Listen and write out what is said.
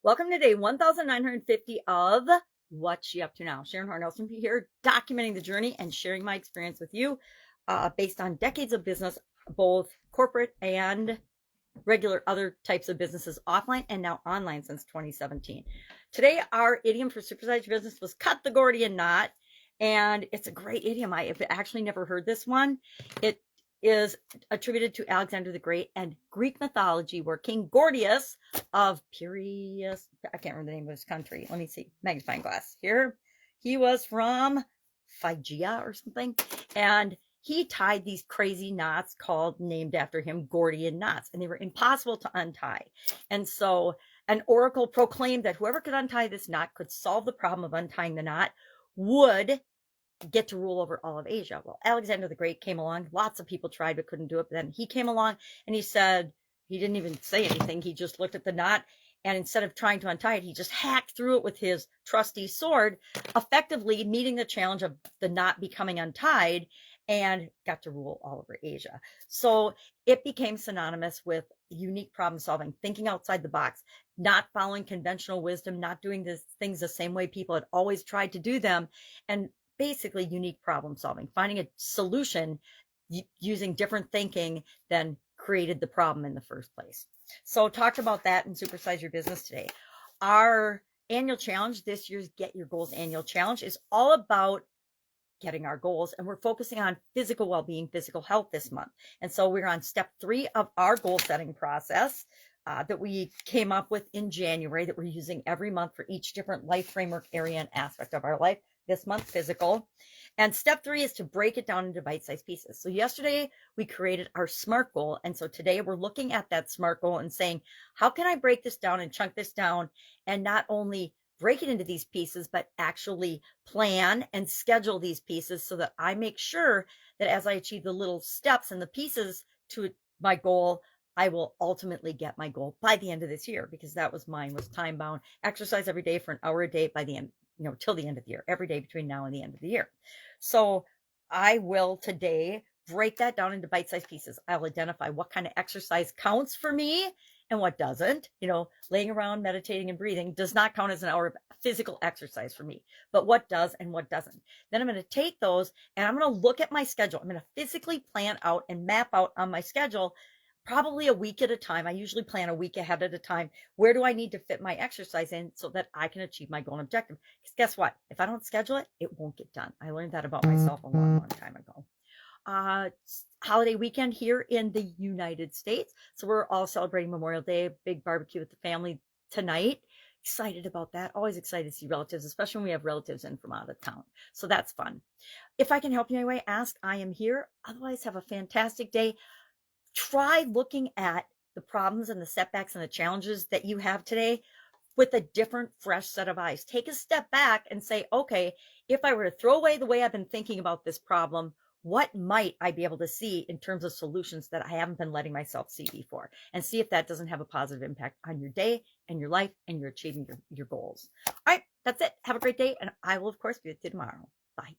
Welcome to day 1950 of What's She Up to Now. Sharon Horne-Ellstrom here, documenting the journey and sharing my experience with you based on decades of business, both corporate and regular other types of businesses, offline and now online since 2017. Today, our idiom for supersized business was cut the Gordian knot. And it's a great idiom. I have actually never heard this one. It is attributed to Alexander the Great and Greek mythology, where King Gordius of Piraeus, I can't remember the name of his country. Let me see, magnifying glass here. He was from Phrygia or something. And he tied these crazy knots named after him, Gordian knots, and they were impossible to untie. And so an oracle proclaimed that whoever could untie this knot could solve the problem of untying the knot, would get to rule over all of Asia. Well, Alexander the Great came along. Lots of people tried but couldn't do it. But then he came along and he said, he didn't even say anything. He just looked at the knot, and instead of trying to untie it, he just hacked through it with his trusty sword, effectively meeting the challenge of the knot becoming untied, and got to rule all over Asia. So it became synonymous with unique problem solving, thinking outside the box, not following conventional wisdom, not doing things the same way people had always tried to do them, and basically unique problem solving, finding a solution using different thinking than created the problem in the first place. So talked about that in Supersize Your Business today. Our annual challenge, this year's Get Your Goals annual challenge, is all about getting our goals, and we're focusing on physical well-being, physical health this month. And so we're on step 3 of our goal setting process that we came up with in January, that we're using every month for each different life framework area and aspect of our life. This month, physical. And step 3 is to break it down into bite-sized pieces. So yesterday we created our SMART goal. And so today we're looking at that SMART goal and saying, how can I break this down and chunk this down, and not only break it into these pieces, but actually plan and schedule these pieces so that I make sure that as I achieve the little steps and the pieces to my goal, I will ultimately get my goal by the end of this year, because that was mine, was time bound. Exercise every day for an hour a day by the end, till the end of the year, every day between now and the end of the year. So I will today break that down into bite-sized pieces. I'll identify what kind of exercise counts for me and what doesn't. Laying around, meditating, and breathing does not count as an hour of physical exercise for me, but what does and what doesn't. Then I'm going to take those and I'm going to look at my schedule. I'm going to physically plan out and map out on my schedule, probably a week at a time. I usually plan a week ahead at a time. Where do I need to fit my exercise in so that I can achieve my goal and objective? Because guess what? If I don't schedule it, it won't get done. I learned that about myself a long, long time ago. Holiday weekend here in the United States. So we're all celebrating Memorial Day, big barbecue with the family tonight. Excited about that. Always excited to see relatives, especially when we have relatives in from out of town. So that's fun. If I can help you in any way, ask. I am here. Otherwise, have a fantastic day. Try looking at the problems and the setbacks and the challenges that you have today with a different, fresh set of eyes. Take a step back and say, okay, if I were to throw away the way I've been thinking about this problem, what might I be able to see in terms of solutions that I haven't been letting myself see before? And see if that doesn't have a positive impact on your day and your life and you're achieving your goals. All right, that's it. Have a great day. And I will, of course, be with you tomorrow. Bye.